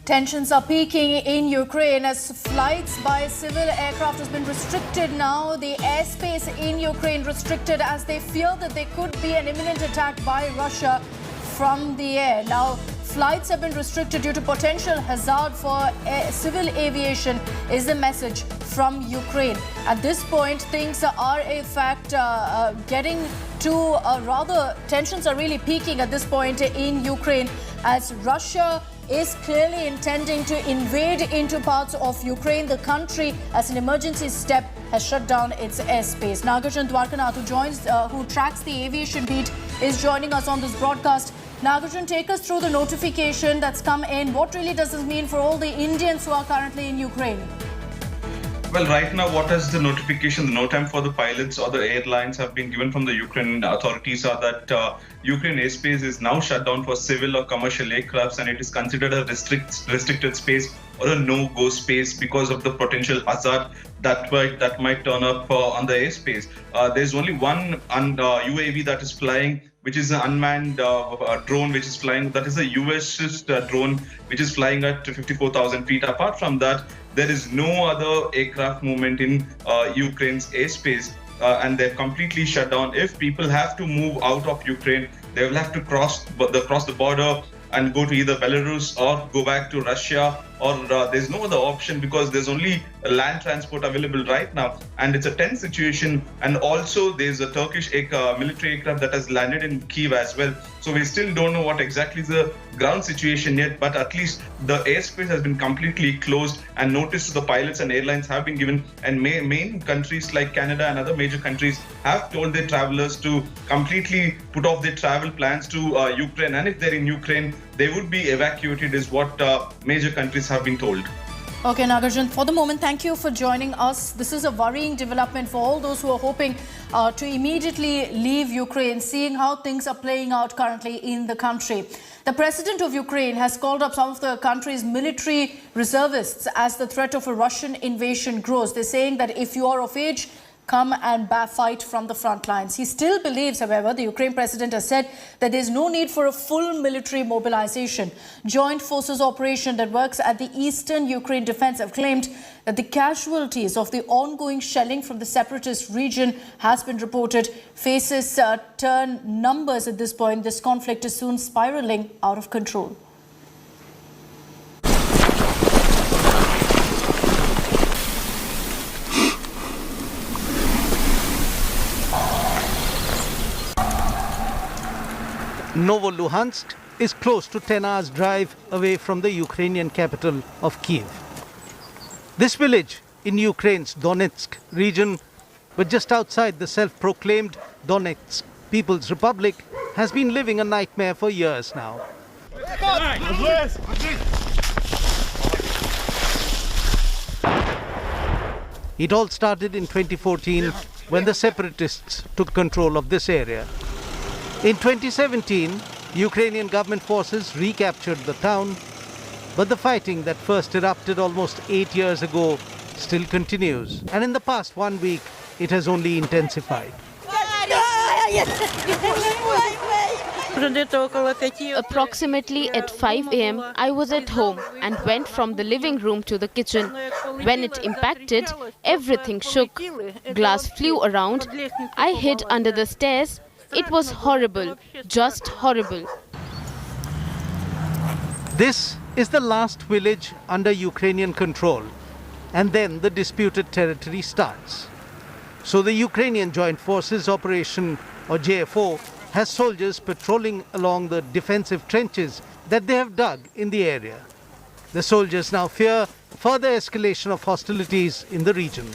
Tensions are peaking in Ukraine as flights by civil aircraft has been restricted now. The airspace in Ukraine restricted as they fear that there could be an imminent attack by Russia from the air. Now, flights have been restricted due to potential hazard for civil aviation is the message from Ukraine. At this point, things are in fact getting to rather tensions are really peaking at this point in Ukraine as Russia is clearly intending to invade into parts of Ukraine. The country, as an emergency step, has shut down its airspace. Nagarjun Dwarkanath, who tracks the aviation beat, is joining us on this broadcast. Nagarjun, take us through the notification that's come in. What really does this mean for all the Indians who are currently in Ukraine? Well, right now, what is the notification? The no time for the pilots or the airlines have been given from the Ukrainian authorities are that Ukraine airspace is now shut down for civil or commercial aircrafts, and it is considered a restricted space or a no-go space because of the potential hazard that might turn up on the airspace. There's only one UAV that is flying, which is an unmanned drone which is flying. That is a US drone which is flying at 54,000 feet. Apart from that, there is no other aircraft movement in Ukraine's airspace, and they're completely shut down. If people have to move out of Ukraine, they will have to cross the border and go to either Belarus or go back to Russia, or there's no other option because there's only land transport available right now, and it's a tense situation. And also there's a Turkish military aircraft that has landed in Kyiv as well. So we still don't know what exactly is the ground situation yet, but at least the airspace has been completely closed and notice to the pilots and airlines have been given, and main countries like Canada and other major countries have told their travelers to completely put off their travel plans to Ukraine, and if they're in Ukraine, they would be evacuated is what major countries have been told. Okay, Nagarjun, for the moment, thank you for joining us. This is a worrying development for all those who are hoping to immediately leave Ukraine, seeing how things are playing out currently in the country. The president of Ukraine has called up some of the country's military reservists as the threat of a Russian invasion grows. They're saying that if you are of age, come and fight from the front lines. He still believes, however, the Ukraine president has said that there's no need for a full military mobilization. Joint forces operation that works at the eastern Ukraine defense have claimed that the casualties of the ongoing shelling from the separatist region has been reported. Faces turn numbers at this point. This conflict is soon spiraling out of control. Luhansk is close to 10 hours drive away from the Ukrainian capital of Kyiv. This village in Ukraine's Donetsk region, but just outside the self-proclaimed Donetsk People's Republic, has been living a nightmare for years now. It all started in 2014 when the separatists took control of this area. In 2017, Ukrainian government forces recaptured the town, but the fighting that first erupted almost 8 years ago still continues. And in the past 1 week, it has only intensified. Approximately at 5 a.m., I was at home and went from the living room to the kitchen. When it impacted, everything shook. Glass flew around. I hid under the stairs. It was horrible, just horrible. This is the last village under Ukrainian control, and then the disputed territory starts. So the Ukrainian Joint Forces Operation, or JFO, has soldiers patrolling along the defensive trenches that they have dug in the area. The soldiers now fear further escalation of hostilities in the region.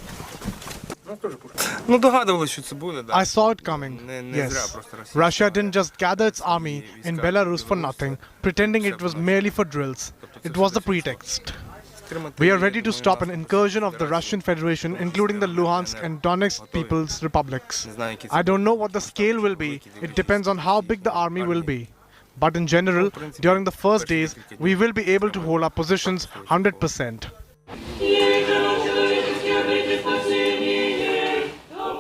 I saw it coming, yes. Russia didn't just gather its army in Belarus for nothing, pretending it was merely for drills. It was the pretext. We are ready to stop an incursion of the Russian Federation, including the Luhansk and Donetsk People's Republics. I don't know what the scale will be. It depends on how big the army will be. But in general, during the first days, we will be able to hold our positions 100%.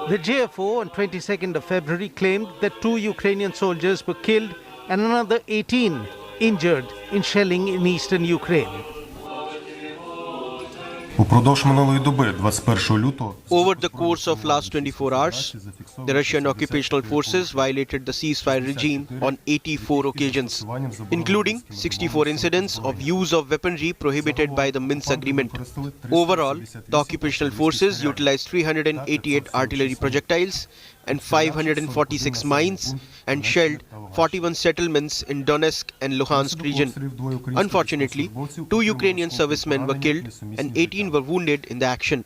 The JFO on 22nd of February claimed that 2 Ukrainian soldiers were killed and another 18 injured in shelling in eastern Ukraine. Over the course of last 24 hours, the Russian occupational forces violated the ceasefire regime on 84 occasions, including 64 incidents of use of weaponry prohibited by the Minsk agreement. Overall, the occupational forces utilized 388 artillery projectiles and 546 mines and shelled 41 settlements in Donetsk and Luhansk region. Unfortunately, 2 Ukrainian servicemen were killed and 18 were wounded in the action.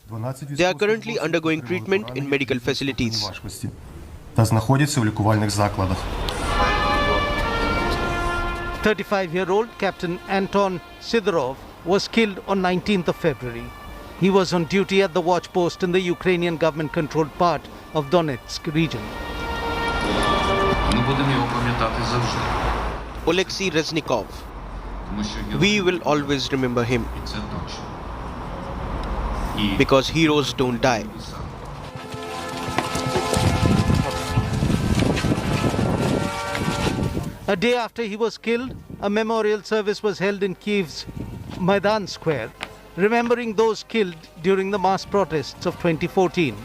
They are currently undergoing treatment in medical facilities. 35-year-old Captain Anton Sidorov was killed on 19th of February. He was on duty at the watch post in the Ukrainian government-controlled part of Donetsk region. Oleksiy Reznikov. We will always remember him. Because heroes don't die. A day after he was killed, a memorial service was held in Kyiv's Maidan Square, remembering those killed during the mass protests of 2014.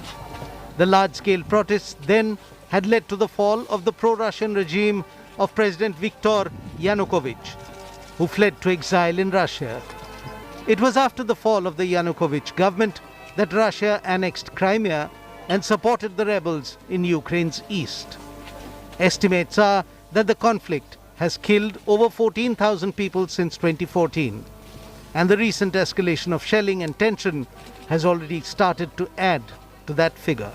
The large-scale protests then had led to the fall of the pro-Russian regime of President Viktor Yanukovych, who fled to exile in Russia. It was after the fall of the Yanukovych government that Russia annexed Crimea and supported the rebels in Ukraine's east. Estimates are that the conflict has killed over 14,000 people since 2014. And the recent escalation of shelling and tension has already started to add to that figure.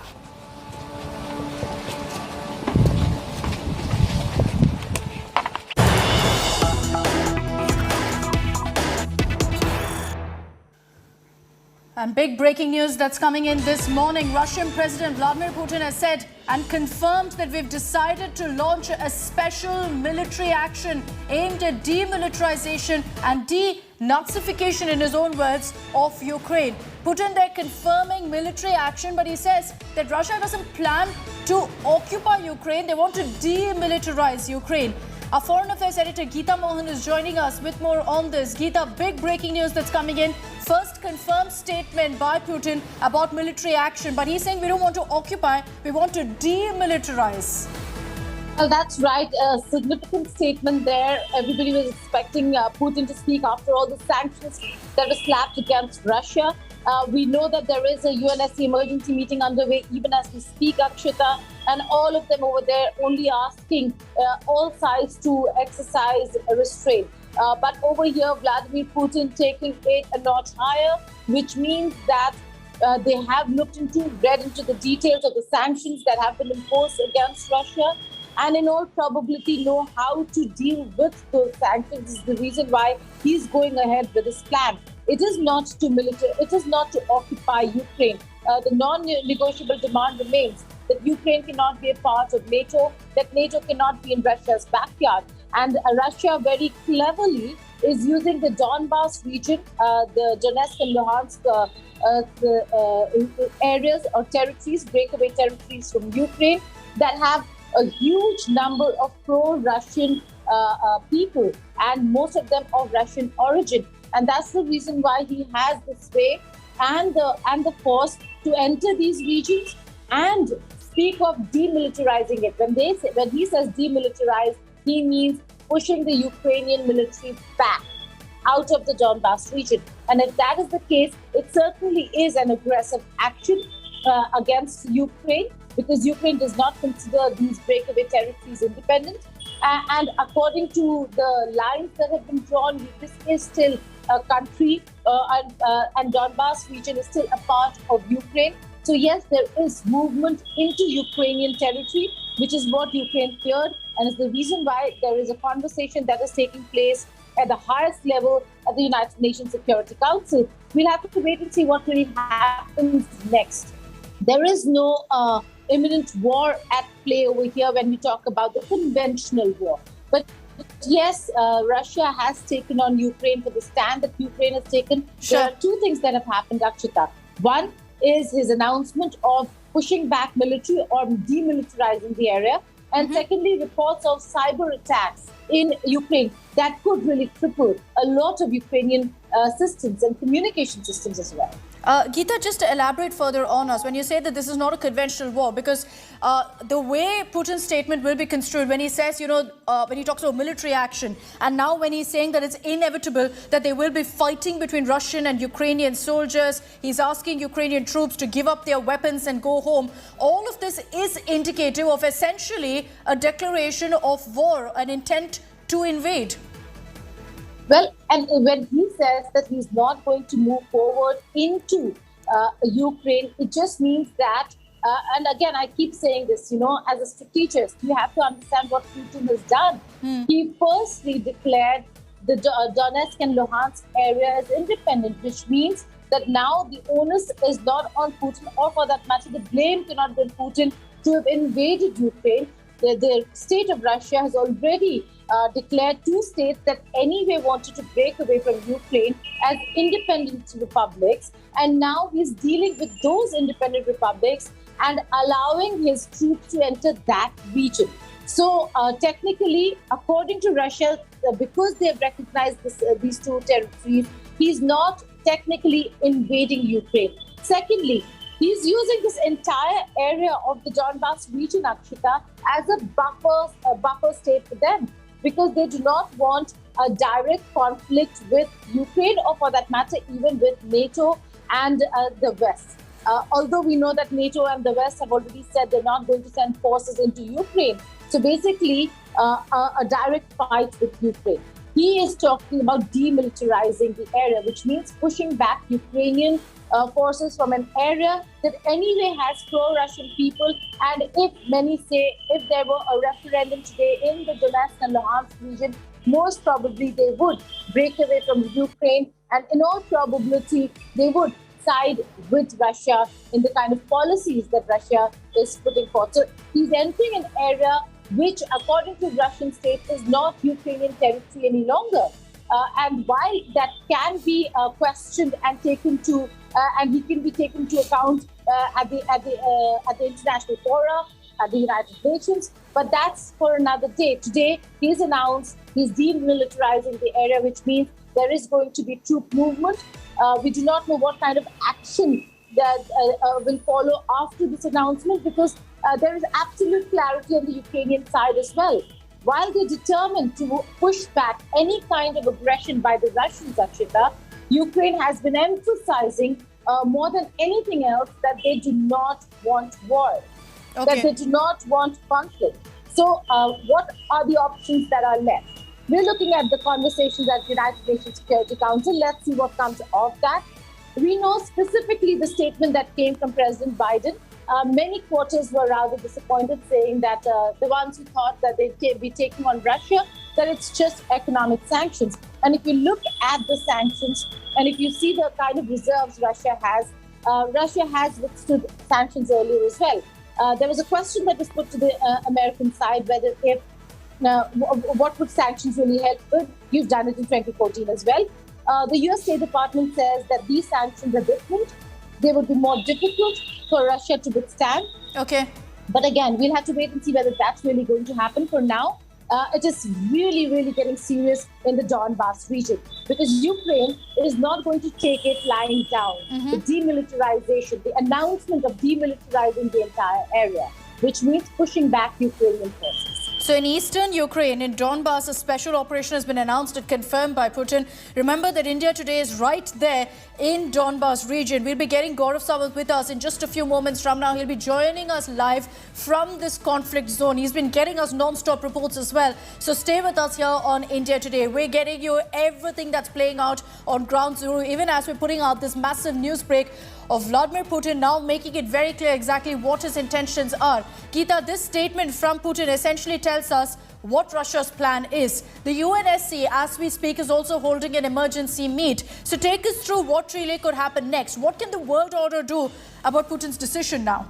And big breaking news that's coming in this morning. Russian President Vladimir Putin has said and confirmed that we've decided to launch a special military action aimed at demilitarization and denazification, in his own words, of Ukraine. Putin there confirming military action, but he says that Russia doesn't plan to occupy Ukraine. They want to demilitarize Ukraine. Our Foreign Affairs editor Geeta Mohan is joining us with more on this. Geeta, big breaking news that's coming in. First confirmed statement by Putin about military action, but he's saying we don't want to occupy, we want to demilitarize. Well, that's right. A significant statement there. Everybody was expecting Putin to speak after all the sanctions that were slapped against Russia. We know that there is a UNSC emergency meeting underway even as we speak, Akshita, and all of them over there only asking all sides to exercise restraint. But over here, Vladimir Putin taking it a notch higher, which means that they have read into the details of the sanctions that have been imposed against Russia, and in all probability know how to deal with those sanctions. This is the reason why he's going ahead with his plan. It is not to occupy Ukraine. The non-negotiable demand remains that Ukraine cannot be a part of NATO, that NATO cannot be in Russia's backyard. And Russia very cleverly is using the Donbas region, the Donetsk and Luhansk areas or territories, breakaway territories from Ukraine that have a huge number of pro-Russian people, and most of them of Russian origin. And that's the reason why he has the sway and the force to enter these regions and speak of demilitarizing it. When he says demilitarize, he means pushing the Ukrainian military back out of the Donbass region. And if that is the case, it certainly is an aggressive action against Ukraine, because Ukraine does not consider these breakaway territories independent. And according to the lines that have been drawn, this is still a country, and Donbass region is still a part of Ukraine. So yes, there is movement into Ukrainian territory, which is what Ukraine feared, and is the reason why there is a conversation that is taking place at the highest level at the United Nations Security Council. We'll have to wait and see what really happens next. There is no imminent war at play over here when we talk about the conventional war. But yes, Russia has taken on Ukraine for the stand that Ukraine has taken. Sure. There are two things that have happened, Akshita. One is his announcement of pushing back military or demilitarizing the area. And secondly, reports of cyber attacks in Ukraine that could really cripple a lot of Ukrainian systems and communication systems as well. Geeta, just to elaborate further on us, when you say that this is not a conventional war, because the way Putin's statement will be construed when he says, when he talks about military action, and now when he's saying that it's inevitable that there will be fighting between Russian and Ukrainian soldiers, he's asking Ukrainian troops to give up their weapons and go home. All of this is indicative of essentially a declaration of war, an intent to invade. Well, and when he says that he's not going to move forward into Ukraine, it just means that, and again, I keep saying this, as a strategist, you have to understand what Putin has done. He firstly declared the Donetsk and Luhansk area as independent, which means that now the onus is not on Putin, or for that matter, the blame cannot be on Putin to have invaded Ukraine. The state of Russia has already declared two states that anyway wanted to break away from Ukraine as independent republics. And now he's dealing with those independent republics and allowing his troops to enter that region. So technically, according to Russia, because they've recognized these two territories, he's not technically invading Ukraine. Secondly, he's using this entire area of the Donbas region, Akshita, as a buffer state for them, because they do not want a direct conflict with Ukraine, or for that matter, even with NATO and the West. Although we know that NATO and the West have already said they're not going to send forces into Ukraine. So basically, a direct fight with Ukraine. He is talking about demilitarizing the area, which means pushing back Ukrainian forces from an area that anyway has pro-Russian people. And if many say, if there were a referendum today in the Donetsk and Luhansk region, most probably they would break away from Ukraine, and in all probability they would side with Russia in the kind of policies that Russia is putting forth. So he's entering an area which, according to Russian state, is not Ukrainian territory any longer. And while that can be questioned and taken to, and he can be taken to account at the international fora, at the United Nations, but that's for another day. Today, he's announced he's demilitarizing the area, which means there is going to be troop movement. We do not know what kind of action that will follow after this announcement, because there is absolute clarity on the Ukrainian side as well. While they're determined to push back any kind of aggression by the Russians, Akshita, Ukraine has been emphasizing more than anything else that they do not want war, that they do not want conflict. So what are the options that are left? We're looking at the conversations at the United Nations Security Council. Let's see what comes of that. We know specifically the statement that came from President Biden. Many quarters were rather disappointed, saying that the ones who thought that they'd be taking on Russia, that it's just economic sanctions. And if you look at the sanctions, and if you see the kind of reserves Russia has withstood sanctions earlier as well. There was a question that was put to the American side, whether what would sanctions really help with? You've done it in 2014 as well. The US State Department says that these sanctions are different. They would be more difficult for Russia to withstand. But again, we'll have to wait and see whether that's really going to happen. For now, it is really, really getting serious in the Donbas region, because Ukraine is not going to take it lying down. The demilitarization, the announcement of demilitarizing the entire area, which means pushing back Ukrainian forces. So in eastern Ukraine, in Donbas, a special operation has been announced and confirmed by Putin. Remember that India today is right there in Donbas region. We'll be getting Gaurav Sawant with us in just a few moments from now. He'll be joining us live from this conflict zone. He's been getting us non-stop reports as well. So stay with us here on India Today. We're getting you everything that's playing out on ground zero, even as we're putting out this massive news break of Vladimir Putin now making it very clear exactly what his intentions are. Geeta, this statement from Putin essentially tells us what Russia's plan is. The UNSC, as we speak, is also holding an emergency meet. So take us through what really could happen next. What can the world order do about Putin's decision now?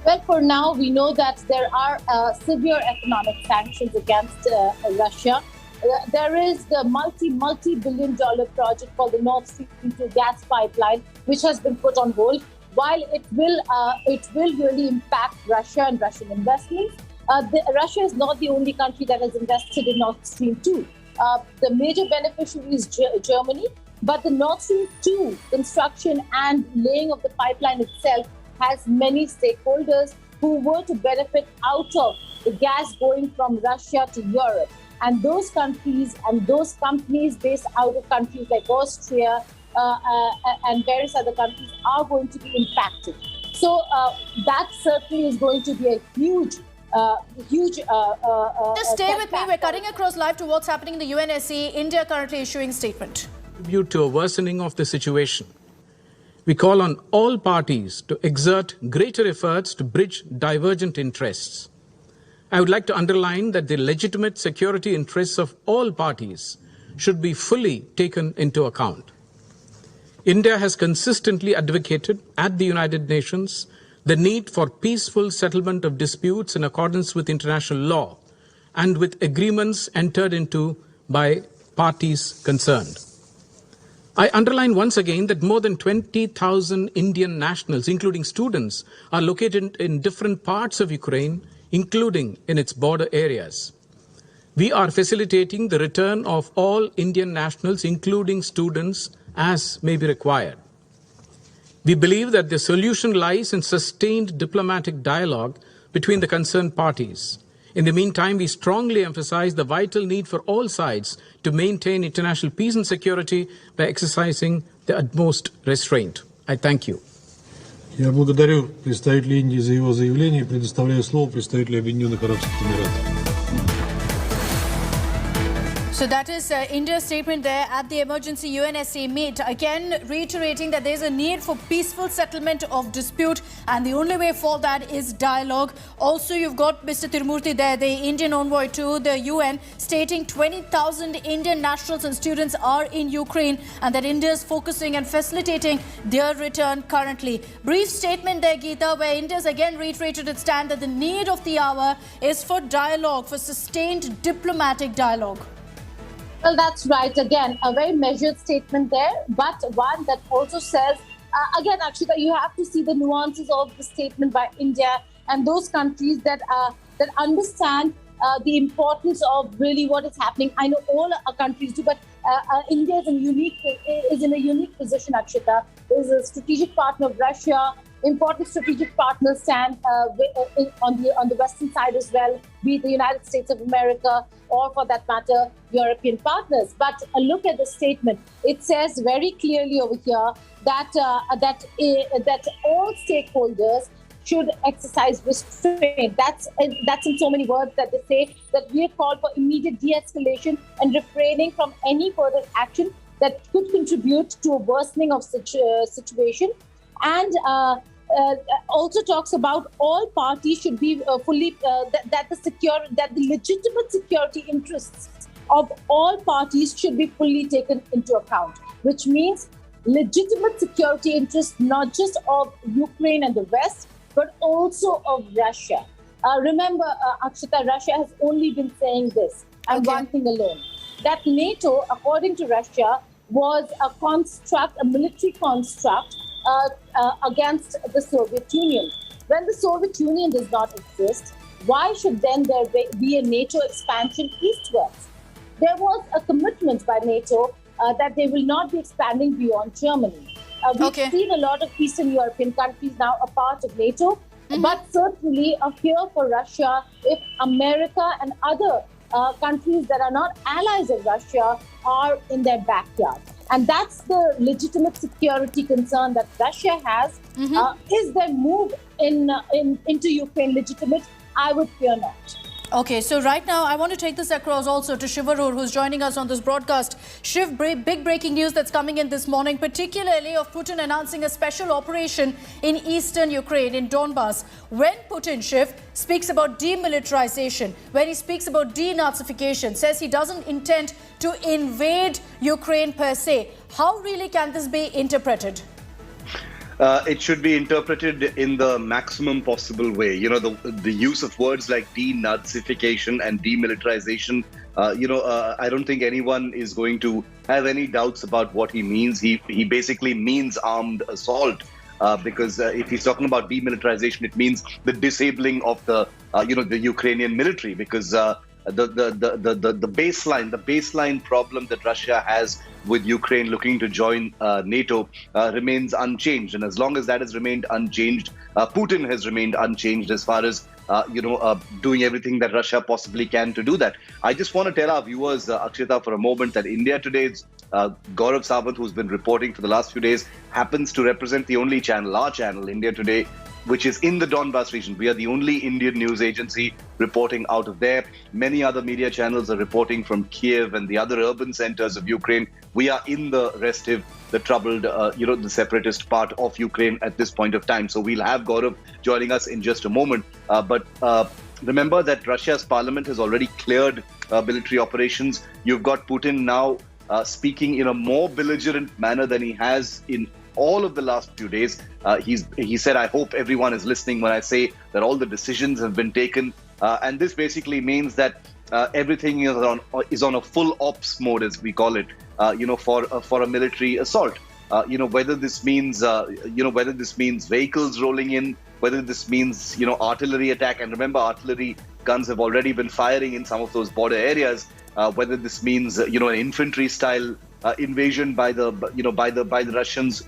Well, for now, we know that there are severe economic sanctions against Russia. There is the multi-billion-dollar project called the Nord Stream 2 gas pipeline, which has been put on hold. While it will really impact Russia and Russian investments, Russia is not the only country that has invested in Nord Stream 2. The major beneficiary is Germany, But the Nord Stream 2 construction and laying of the pipeline itself has many stakeholders who were to benefit out of the gas going from Russia to Europe. And those countries and those companies based out of countries like Austria and various other countries are going to be impacted. So that certainly is going to be a huge Just stay with me. We're cutting across live to what's happening in the UNSC. India currently issuing statement. Due to a worsening of the situation, we call on all parties to exert greater efforts to bridge divergent interests. I would like to underline that the legitimate security interests of all parties should be fully taken into account. India has consistently advocated at the United Nations the need for peaceful settlement of disputes in accordance with international law and with agreements entered into by parties concerned. I underline once again that more than 20,000 Indian nationals, including students, are located in different parts of Ukraine, including in its border areas. We are facilitating the return of all Indian nationals, including students, as may be required. We believe that the solution lies in sustained diplomatic dialogue between the concerned parties. In the meantime, we strongly emphasize the vital need for all sides to maintain international peace and security by exercising the utmost restraint. I thank you. Я благодарю представителя Индии за его заявление и предоставляю слово представителю Объединенных Арабских Эмиратов. So that is India's statement there at the emergency UNSC meet, again reiterating that there is a need for peaceful settlement of dispute and the only way for that is dialogue. Also, you've got Mr Tirumurthy there, the Indian envoy to the UN, stating 20,000 Indian nationals and students are in Ukraine and that India is focusing and facilitating their return currently. Brief statement there, Geeta, where India has again reiterated its stand that the need of the hour is for dialogue, for sustained diplomatic dialogue. Well, that's right. Again, a very measured statement there, but one that also says, again, Akshita, you have to see the nuances of the statement by India and those countries that understand the importance of really what is happening. I know all our countries do, but India is in a unique position, Akshita. It is a strategic partner of Russia, important strategic partners stand on the western side as well, be it the United States of America or, for that matter, European partners. But look at the statement. It says very clearly over here that all stakeholders should exercise restraint. That's in so many words that they say that we have called for immediate de-escalation and refraining from any further action that could contribute to a worsening of situation. And also talks about all parties should be fully that the legitimate security interests of all parties should be fully taken into account, which means legitimate security interests not just of Ukraine and the West, but also of Russia. Remember, Akshita, Russia has only been saying this and one thing alone, that NATO, according to Russia, was a military construct against the Soviet Union. When the Soviet Union does not exist, why should then there be a NATO expansion eastwards? There was a commitment by NATO that they will not be expanding beyond Germany. We've seen a lot of Eastern European countries now a part of NATO, but certainly here for Russia, if America and other countries that are not allies of Russia are in their backyard. And that's the legitimate security concern that Russia has. Is their move into Ukraine legitimate? I would fear not. Okay, so right now I want to take this across also to Shiv Arur, who's joining us on this broadcast. Shiv, big breaking news that's coming in this morning, particularly of Putin announcing a special operation in eastern Ukraine, in Donbas. When Putin, Shiv, speaks about demilitarization, when he speaks about denazification, says he doesn't intend to invade Ukraine per se, how really can this be interpreted? It should be interpreted in the maximum possible way. You know, the use of words like denazification and demilitarization, I don't think anyone is going to have any doubts about what he means. He basically means armed assault. Because if he's talking about demilitarization, it means the disabling of the Ukrainian military. Because the baseline problem that Russia has with Ukraine looking to join NATO remains unchanged. And as long as that has remained unchanged, Putin has remained unchanged as far as doing everything that Russia possibly can to do that. I just want to tell our viewers, Akshita, for a moment that India Today's Gaurav Sawant, who's been reporting for the last few days, happens to represent the only channel, our channel, India Today, which is in the Donbas region. We are the only Indian news agency reporting out of there. Many other media channels are reporting from Kyiv and the other urban centers of Ukraine. We are in the restive, the troubled, the separatist part of Ukraine at this point of time. So we'll have Gaurav joining us in just a moment. But remember that Russia's parliament has already cleared military operations. You've got Putin now speaking in a more belligerent manner than he has in all of the last few days. He said, I hope everyone is listening when I say that all the decisions have been taken. And this basically means that everything is on a full ops mode, as we call it, for a military assault. Whether this means, vehicles rolling in, whether this means, artillery attack. And remember, artillery guns have already been firing in some of those border areas. Whether this means, an infantry style invasion by the Russians,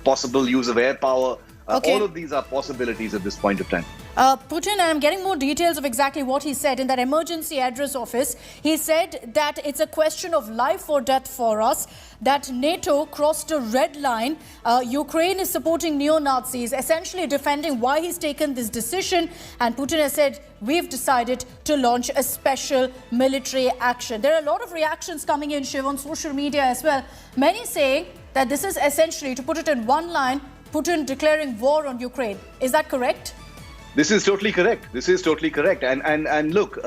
possible use of air power. All of these are possibilities at this point of time. Putin, and I'm getting more details of exactly what he said in that emergency address office. He said that it's a question of life or death for us, that NATO crossed a red line. Ukraine is supporting neo-Nazis, essentially defending why he's taken this decision. And Putin has said, we've decided to launch a special military action. There are a lot of reactions coming in, Shiv, on social media as well. Many saying that this is essentially, to put it in one line, Putin declaring war on Ukraine. Is that correct? This is totally correct. And look,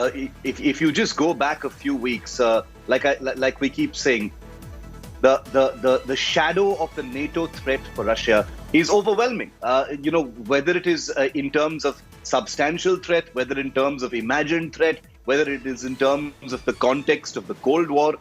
if you just go back a few weeks, like we keep saying, the shadow of the NATO threat for Russia is overwhelming. Whether it is in terms of substantial threat, whether in terms of imagined threat, whether it is in terms of the context of the Cold War,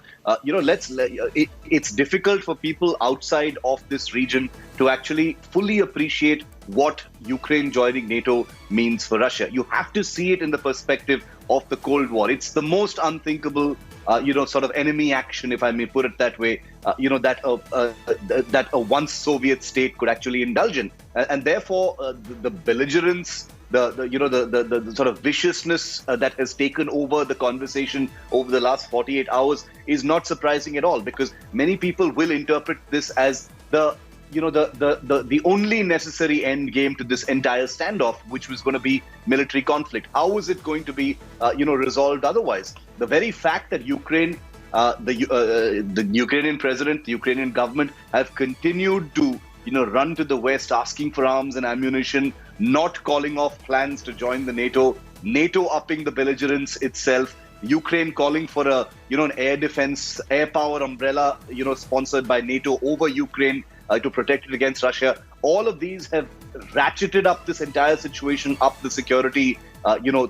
it's difficult for people outside of this region to actually fully appreciate what Ukraine joining NATO means for Russia. You have to see it in the perspective of the Cold War. It's the most unthinkable, sort of enemy action, if I may put it that way, that a once Soviet state could actually indulge in. And therefore, the belligerence, the sort of viciousness that has taken over the conversation over the last 48 hours is not surprising at all, because many people will interpret this as the only necessary end game to this entire standoff, which was going to be military conflict. How is it going to be, resolved otherwise? The very fact that Ukraine, the Ukrainian president, the Ukrainian government have continued to, run to the West asking for arms and ammunition, not calling off plans to join the NATO upping the belligerence itself, Ukraine calling for an air defense, air power umbrella, sponsored by NATO over Ukraine to protect it against Russia. All of these have ratcheted up this entire situation, up the security,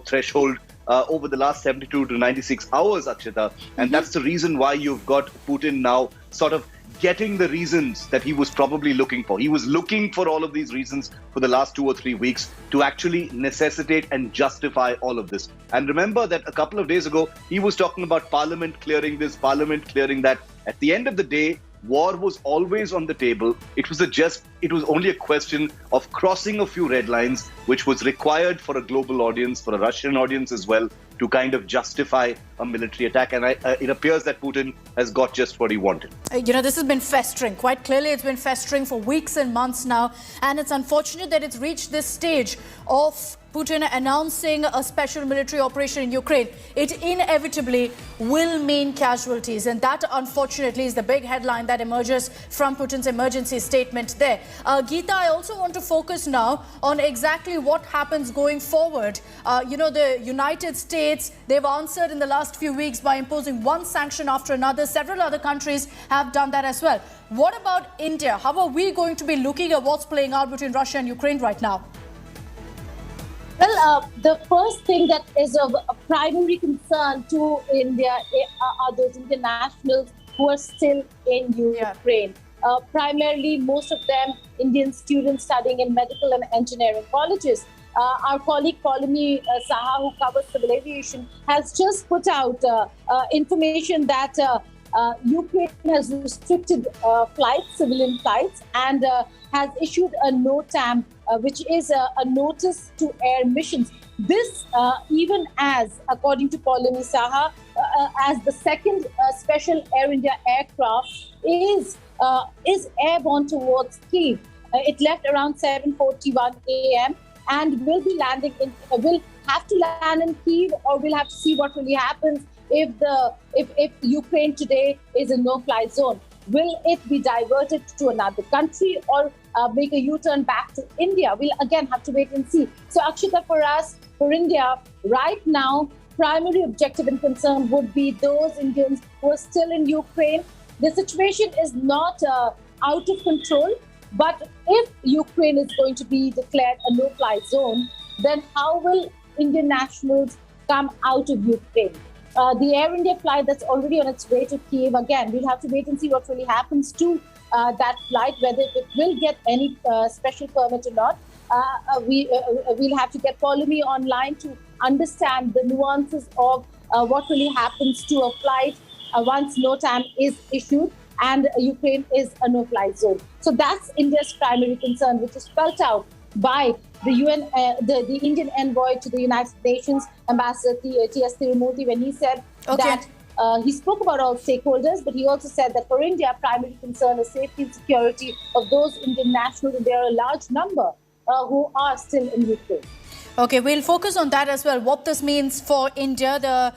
threshold over the last 72 to 96 hours, Akshita. And that's the reason why you've got Putin now sort of getting the reasons that he was probably looking for. He was looking for all of these reasons for the last 2 or 3 weeks to actually necessitate and justify all of this. And remember that a couple of days ago, he was talking about Parliament clearing this, Parliament clearing that. At the end of the day, war was always on the table. It was only a question of crossing a few red lines, which was required for a global audience, for a Russian audience as well, to kind of justify a military attack. And it appears that Putin has got just what he wanted. This has been festering. Quite clearly, it's been festering for weeks and months now. And it's unfortunate that it's reached this stage of Putin announcing a special military operation in Ukraine. It inevitably will mean casualties. And that, unfortunately, is the big headline that emerges from Putin's emergency statement there. Geeta, I also want to focus now on exactly what happens going forward. The United States, they've answered in the last few weeks by imposing one sanction after another. Several other countries have done that as well. What about India? How are we going to be looking at what's playing out between Russia and Ukraine right now? Well, the first thing that is of a primary concern to India are those internationals who are still in Ukraine. Primarily, most of them Indian students studying in medical and engineering colleges. Our colleague Polemy Saha, who covers civil aviation, has just put out information that Ukraine has restricted flights, civilian flights, and has issued a NOTAM, which is a notice to air missions. This, even as, according to Polemy Saha, as the second special Air India aircraft is airborne towards Kyiv. It left around 7:41 a.m. and will be landing in. Will have to land in Kyiv, or we'll have to see what really happens if Ukraine today is a no-fly zone. Will it be diverted to another country or make a U-turn back to India? We'll again have to wait and see. So Akshita, for us, for India, right now, primary objective and concern would be those Indians who are still in Ukraine. The situation is not out of control, but if Ukraine is going to be declared a no-fly zone, then how will Indian nationals come out of Ukraine? The Air India flight that's already on its way to Kyiv, again, we'll have to wait and see what really happens to that flight, whether it will get any special permit or not. We'll have to get Polemy online to understand the nuances of what really happens to a flight once NOTAM is issued and Ukraine is a no-fly zone. So that's India's primary concern, which is spelled out by the UN, the Indian envoy to the United Nations, Ambassador T.S. Tirumurti, when he said that he spoke about all stakeholders, but he also said that for India, primary concern is safety and security of those Indian nationals, and there are a large number who are still in Ukraine. Okay, we'll focus on that as well, what this means for India. The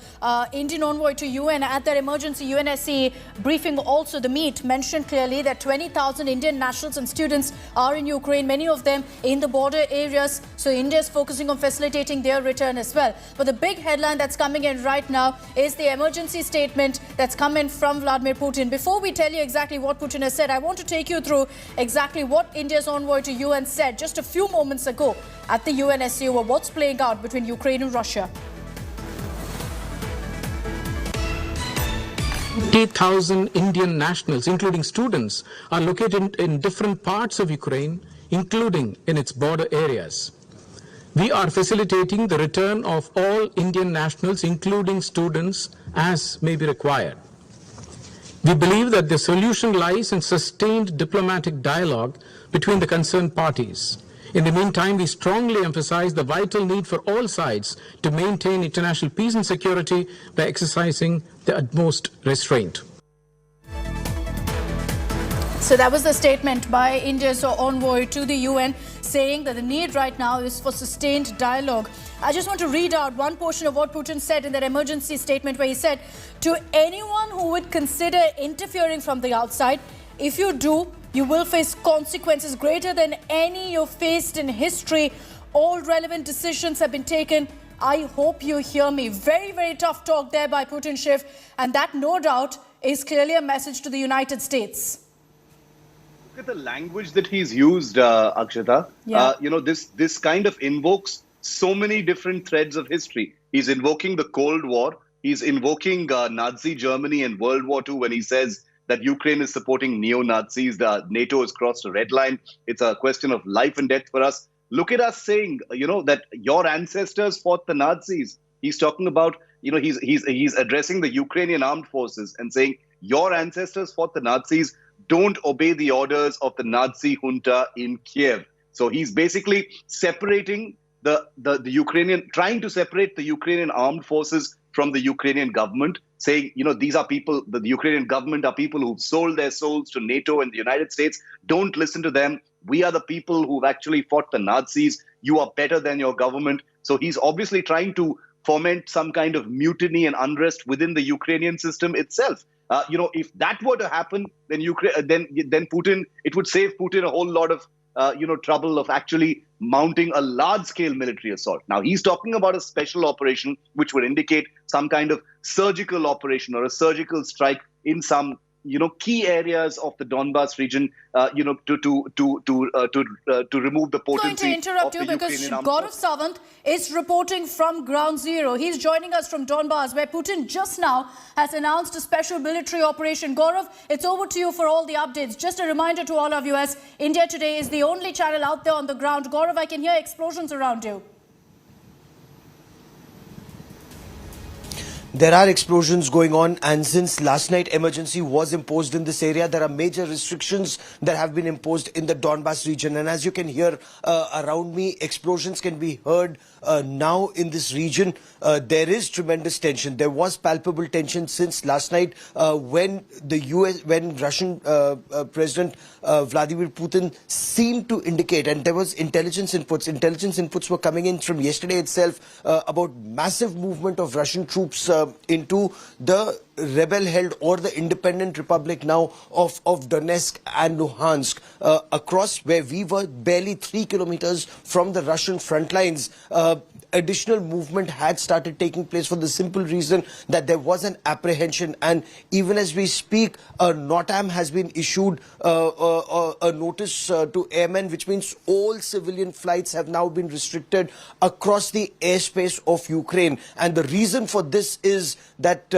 Indian envoy to UN at their emergency UNSC briefing also, the meet mentioned clearly that 20,000 Indian nationals and students are in Ukraine, many of them in the border areas. So India is focusing on facilitating their return as well. But the big headline that's coming in right now is the emergency statement that's come in from Vladimir Putin. Before we tell you exactly what Putin has said, I want to take you through exactly what India's envoy to UN said just a few moments ago at the UNSC over what's playing out between Ukraine and Russia. 80,000 Indian nationals, including students, are located in different parts of Ukraine, including in its border areas. We are facilitating the return of all Indian nationals, including students, as may be required. We believe that the solution lies in sustained diplomatic dialogue between the concerned parties. In the meantime, we strongly emphasize the vital need for all sides to maintain international peace and security by exercising the utmost restraint. So that was the statement by India's envoy to the UN, saying that the need right now is for sustained dialogue. I just want to read out one portion of what Putin said in that emergency statement, where he said, "To anyone who would consider interfering from the outside, if you do, you will face consequences greater than any you've faced in history. All relevant decisions have been taken. I hope you hear me." Very, very tough talk there by Putin, Shiv. And that, no doubt, is clearly a message to the United States. Look at the language that he's used, Akshata. Yeah. This kind of invokes so many different threads of history. He's invoking the Cold War. He's invoking Nazi Germany and World War II when he says that Ukraine is supporting neo-Nazis, NATO has crossed a red line. It's a question of life and death for us. Look at us saying, that your ancestors fought the Nazis. He's talking about, he's addressing the Ukrainian armed forces and saying, your ancestors fought the Nazis. Don't obey the orders of the Nazi junta in Kyiv. So he's basically separating the Ukrainian, trying to separate the Ukrainian armed forces from the Ukrainian government, saying, these are people, the Ukrainian government are people who've sold their souls to NATO and the United States. Don't listen to them. We are the people who've actually fought the Nazis. You are better than your government. So he's obviously trying to foment some kind of mutiny and unrest within the Ukrainian system itself. If that were to happen, then Putin, it would save Putin a whole lot of trouble of actually mounting a large-scale military assault. Now, he's talking about a special operation, which would indicate some kind of surgical operation or a surgical strike in some key areas of the Donbas region, to remove the potency. I'm going to interrupt you because Gaurav Sawant is reporting from ground zero. He's joining us from Donbas, where Putin just now has announced a special military operation. Gaurav, it's over to you for all the updates. Just a reminder to all of you, as India Today is the only channel out there on the ground. Gaurav, I can hear explosions around you. There are explosions going on, and since last night emergency was imposed in this area, there are major restrictions that have been imposed in the Donbas region. And as you can hear around me, explosions can be heard now in this region. There is tremendous tension. There was palpable tension since last night when Russian President Vladimir Putin seemed to indicate, and there was intelligence inputs. Intelligence inputs were coming in from yesterday itself about massive movement of Russian troops into the rebel-held or the independent republic now of Donetsk and Luhansk, across where we were barely 3 kilometers from the Russian front lines. Additional movement had started taking place for the simple reason that there was an apprehension, and even as we speak, NOTAM has been issued a notice to airmen, which means all civilian flights have now been restricted across the airspace of Ukraine. And the reason for this is that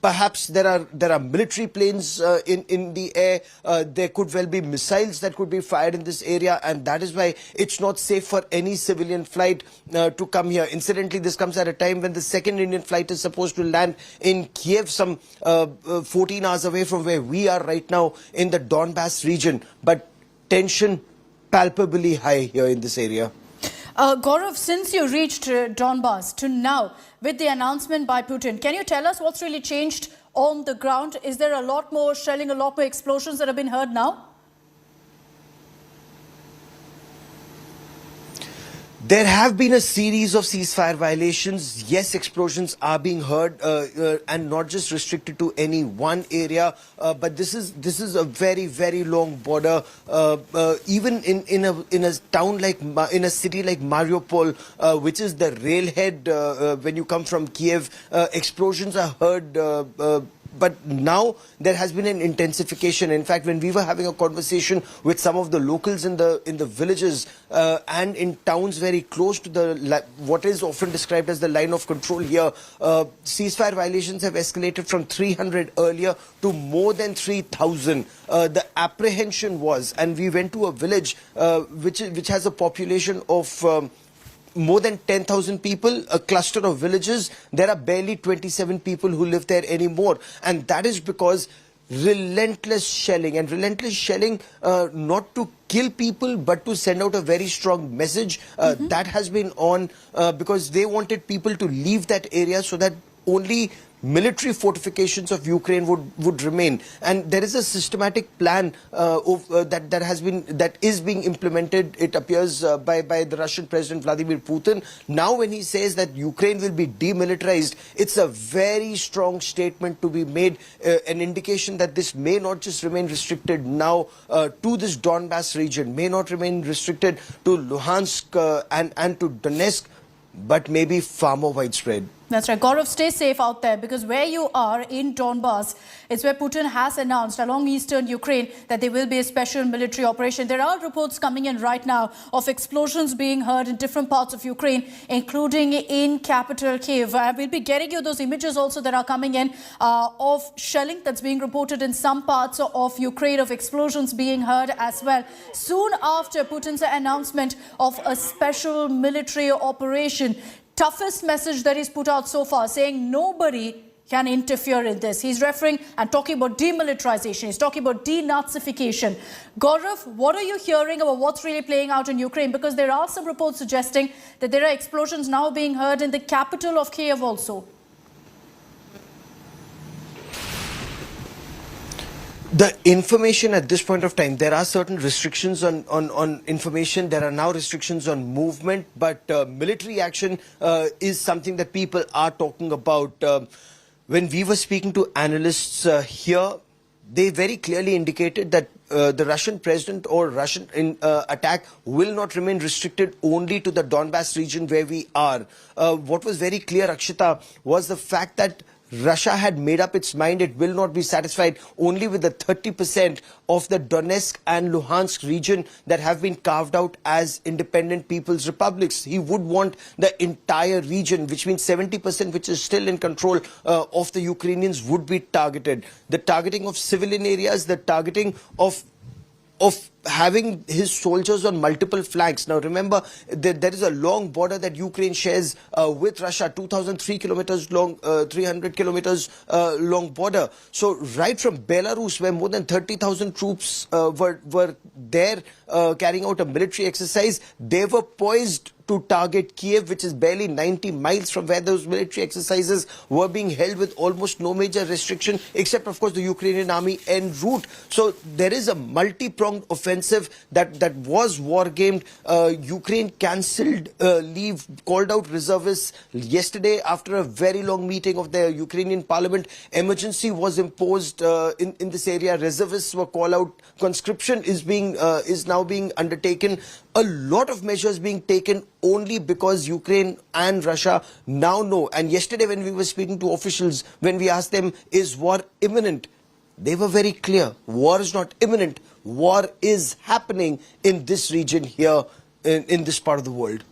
perhaps there are military planes in the air. There could well be missiles that could be fired in this area, and that is why it's not safe for any civilian flight to come here. Incidentally, this comes at a time when the second Indian flight is supposed to land in Kyiv, some 14 hours away from where we are right now in the Donbass region. But tension palpably high here in this area. Gaurav, since you reached Donbas to now, with the announcement by Putin, can you tell us what's really changed on the ground? Is there a lot more shelling, a lot more explosions that have been heard now? There have been a series of ceasefire violations. Yes, explosions are being heard, and not just restricted to any one area. But this is a very, very long border. Even in a town like in a city like Mariupol, which is the railhead when you come from Kyiv, explosions are heard. But now there has been an intensification. In fact, when we were having a conversation with some of the locals in the villages and in towns very close to what is often described as the line of control here, ceasefire violations have escalated from 300 earlier to more than 3,000. The apprehension was, and we went to a village which has a population of more than 10,000 people, a cluster of villages. There are barely 27 people who live there anymore. And that is because relentless shelling, not to kill people, but to send out a very strong message. That has been on because they wanted people to leave that area so that only military fortifications of Ukraine would remain. And there is a systematic plan that is being implemented, it appears, by the Russian President Vladimir Putin. Now when he says that Ukraine will be demilitarized, it's a very strong statement to be made, an indication that this may not just remain restricted now to this Donbass region, may not remain restricted to Luhansk and to Donetsk, but maybe far more widespread. That's right. Gaurav, stay safe out there, because where you are in Donbas is where Putin has announced along eastern Ukraine that there will be a special military operation. There are reports coming in right now of explosions being heard in different parts of Ukraine, including in capital Kyiv. We'll be getting you those images also that are coming in of shelling that's being reported in some parts of Ukraine, of explosions being heard as well. Soon after Putin's announcement of a special military operation, toughest message that he's put out so far, saying nobody can interfere in this. He's referring and talking about demilitarization. He's talking about denazification. Gaurav, what are you hearing about what's really playing out in Ukraine? Because there are some reports suggesting that there are explosions now being heard in the capital of Kyiv also. The information at this point of time, there are certain restrictions on information. There are now restrictions on movement, but military action is something that people are talking about. When we were speaking to analysts here, they very clearly indicated that the Russian president or Russian attack will not remain restricted only to the Donbass region where we are. What was very clear, Akshita, was the fact that Russia had made up its mind it will not be satisfied only with the 30% of the Donetsk and Luhansk region that have been carved out as independent people's republics. He would want the entire region, which means 70%, which is still in control of the Ukrainians, would be targeted. The targeting of civilian areas, the targeting of having his soldiers on multiple flanks. Now remember, there is a long border that Ukraine shares with Russia, 2,003 kilometers long, 300 kilometers long border. So right from Belarus, where more than 30,000 troops were there carrying out a military exercise, they were poised to target Kyiv, which is barely 90 miles from where those military exercises were being held, with almost no major restriction, except of course the Ukrainian army en route. So there is a multi-pronged offensive that was war-gamed. Ukraine cancelled leave, called out reservists yesterday after a very long meeting of the Ukrainian parliament. Emergency was imposed in this area. Reservists were called out. Conscription is now being undertaken. A lot of measures being taken only because Ukraine and Russia now know. And yesterday when we were speaking to officials, when we asked them, is war imminent? They were very clear. War is not imminent. War is happening in this region here, in this part of the world.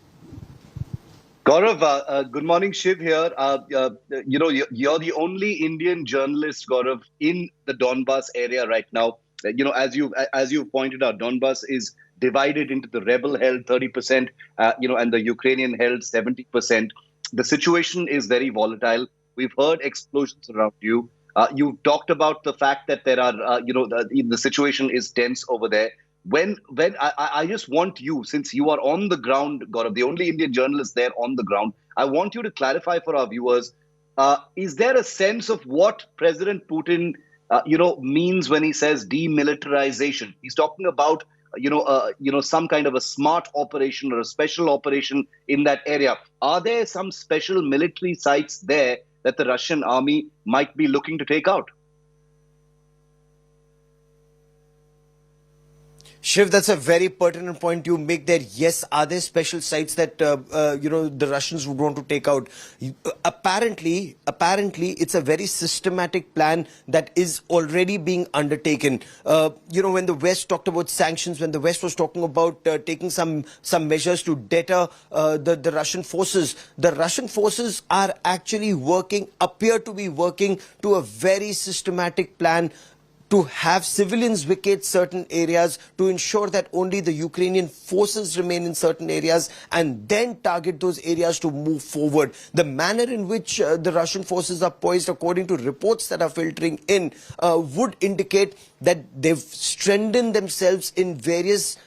Gaurav, good morning, Shiv here. You're the only Indian journalist, Gaurav, in the Donbas area right now. As you pointed out, Donbas is divided into the rebel-held 30%, and the Ukrainian-held 70%. The situation is very volatile. We've heard explosions around you. You've talked about the fact that there are, the situation is tense over there. I just want you, since you are on the ground, Gaurav, the only Indian journalist there on the ground, I want you to clarify for our viewers, is there a sense of what President Putin, means when he says demilitarization? He's talking about some kind of a smart operation or a special operation in that area. Are there some special military sites there that the Russian army might be looking to take out? Shiv, that's a very pertinent point you make there. Yes, are there special sites that the Russians would want to take out? Apparently, it's a very systematic plan that is already being undertaken. When the West talked about sanctions, when the West was talking about taking some measures to deter the Russian forces are actually appear to be working to a very systematic plan to have civilians vacate certain areas, to ensure that only the Ukrainian forces remain in certain areas, and then target those areas to move forward. The manner in which the Russian forces are poised, according to reports that are filtering in, would indicate that they've strengthened themselves in various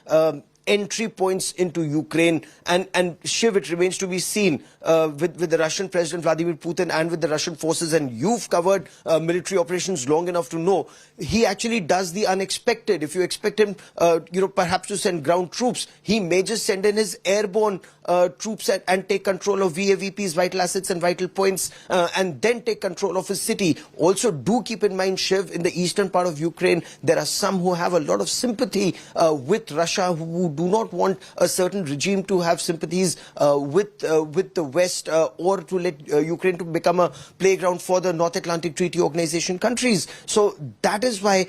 entry points into Ukraine. And Shiv, it remains to be seen with the Russian President Vladimir Putin and with the Russian forces, and you've covered military operations long enough to know, he actually does the unexpected. If you expect him, perhaps to send ground troops, he may just send in his airborne troops and take control of VAVP's vital assets and vital points, and then take control of his city. Also, do keep in mind, Shiv, in the eastern part of Ukraine, there are some who have a lot of sympathy with Russia, who do not want a certain regime to have sympathies with the West, or to let Ukraine to become a playground for the North Atlantic Treaty Organization countries. So that is why,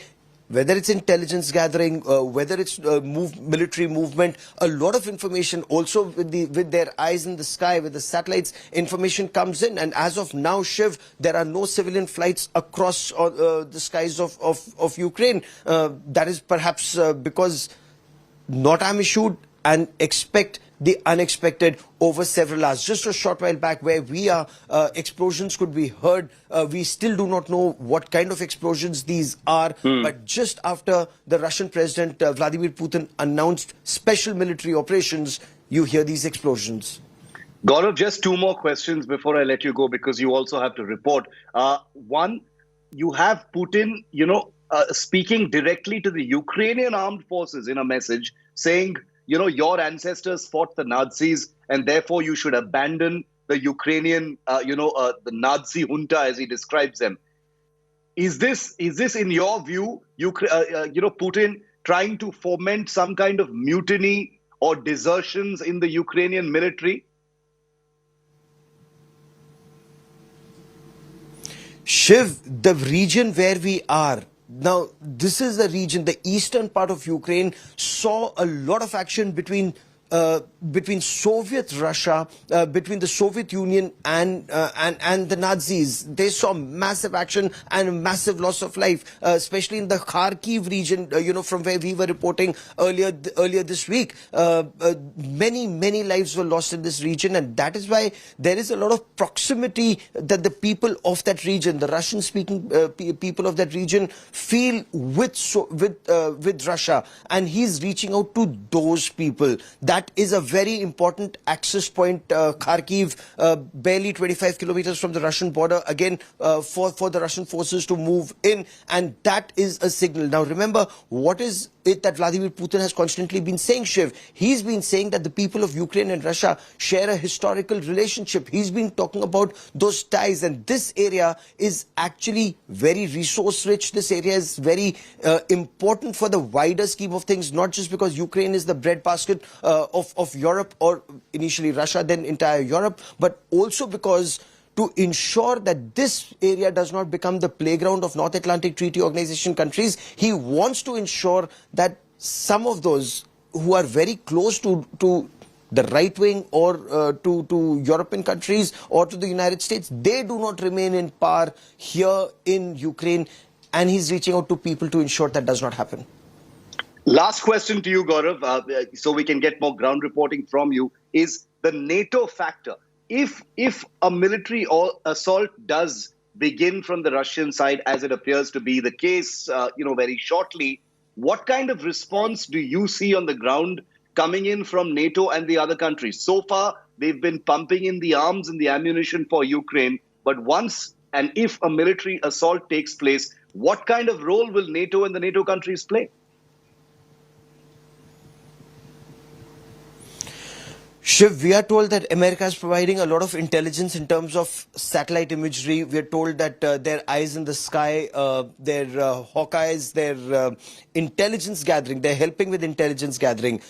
whether it's intelligence gathering, whether it's military movement, a lot of information also with their eyes in the sky, with the satellites, information comes in. And as of now, Shiv, there are no civilian flights across the skies of Ukraine. That is perhaps because NOTAM issued and expect the unexpected over several hours. Just a short while back, where we are, explosions could be heard. We still do not know what kind of explosions these are. But just after the Russian President Vladimir Putin announced special military operations, you hear these explosions. Gaurav, just two more questions before I let you go, because you also have to report. One, you have Putin, speaking directly to the Ukrainian armed forces in a message saying, your ancestors fought the Nazis and therefore you should abandon the Ukrainian, the Nazi junta, as he describes them. Is this in your view, Putin trying to foment some kind of mutiny or desertions in the Ukrainian military? Shiv, the region where we are, now this is the region, the eastern part of Ukraine saw a lot of action between Soviet Russia, between the Soviet Union and the Nazis. They saw massive action and massive loss of life, especially in the Kharkiv region, from where we were reporting earlier this week. Many lives were lost in this region, and that is why there is a lot of proximity that the people of that region, the Russian-speaking people of that region, feel with Russia, and he's reaching out to those people. That is a very important access point, Kharkiv, barely 25 kilometers from the Russian border, again, for the Russian forces to move in, and that is a signal. Now remember, what is it that Vladimir Putin has constantly been saying, Shiv? He's been saying that the people of Ukraine and Russia share a historical relationship. He's been talking about those ties, and this area is actually very resource rich. This area is very important for the wider scheme of things, not just because Ukraine is the breadbasket of Europe, or initially Russia, then entire Europe, but also because to ensure that this area does not become the playground of North Atlantic Treaty Organization countries, he wants to ensure that some of those who are very close to the right wing, or to European countries, or to the United States, they do not remain in power here in Ukraine, and he's reaching out to people to ensure that does not happen. Last question to you, Gaurav, so we can get more ground reporting from you, is the NATO factor. If a military assault does begin from the Russian side, as it appears to be the case, very shortly, what kind of response do you see on the ground coming in from NATO and the other countries? So far, they've been pumping in the arms and the ammunition for Ukraine. But once and if a military assault takes place, what kind of role will NATO and the NATO countries play? Shiv, we are told that America is providing a lot of intelligence in terms of satellite imagery. We are told that their eyes in the sky, their Hawkeyes, their intelligence gathering, they're helping with intelligence gathering.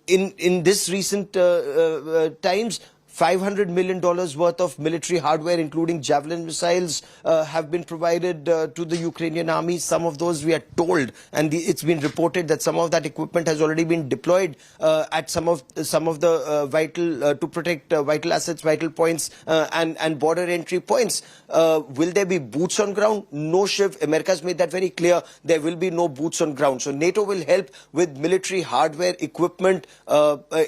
In this recent times, $500 million worth of military hardware, including Javelin missiles, have been provided to the Ukrainian army. Some of those, we are told, and it's been reported that some of that equipment has already been deployed at some of the vital to protect vital assets, vital points, and border entry points. Will there be boots on ground? No, Shiv. America's made that very clear. There will be no boots on ground. So NATO will help with military hardware, equipment,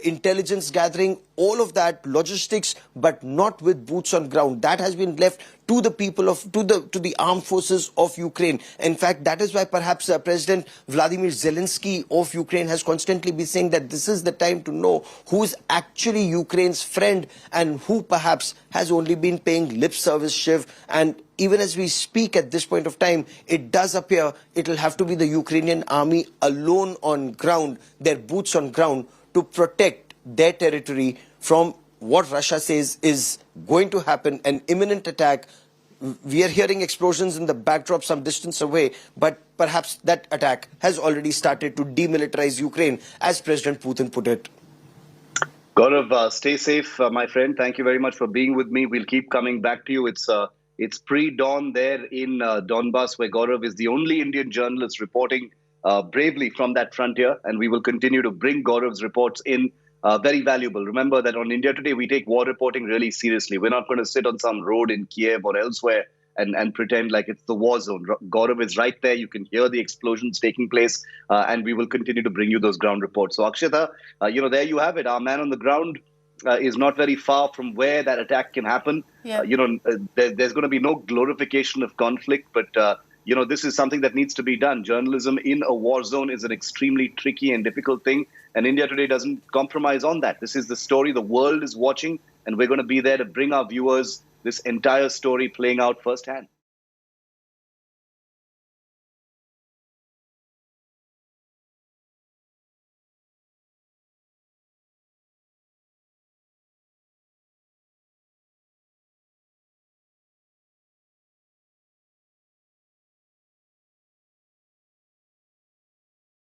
intelligence gathering, all of that, logistics, but not with boots on ground. That has been left to the people to the armed forces of Ukraine. In fact, that is why perhaps President Vladimir Zelensky of Ukraine has constantly been saying that this is the time to know who is actually Ukraine's friend and who perhaps has only been paying lip service, Shiv. And even as we speak at this point of time, it does appear it will have to be the Ukrainian army alone on ground, their boots on ground, to protect their territory from what Russia says is going to happen, an imminent attack. We are hearing explosions in the backdrop some distance away, but perhaps that attack has already started to demilitarize Ukraine, as President Putin put it. Gaurav, stay safe, my friend. Thank you very much for being with me. We'll keep coming back to you. It's pre-dawn there in Donbas, where Gaurav is the only Indian journalist reporting bravely from that frontier, and we will continue to bring Gaurav's reports in. Very valuable. Remember that on India Today, we take war reporting really seriously. We're not going to sit on some road in Kyiv or elsewhere and pretend like it's the war zone. Gaurav is right there. You can hear the explosions taking place, and we will continue to bring you those ground reports. So Akshita, there you have it. Our man on the ground is not very far from where that attack can happen. Yeah. There's going to be no glorification of conflict, but this is something that needs to be done. Journalism in a war zone is an extremely tricky and difficult thing. And India Today doesn't compromise on that. This is the story the world is watching, and we're going to be there to bring our viewers this entire story playing out firsthand.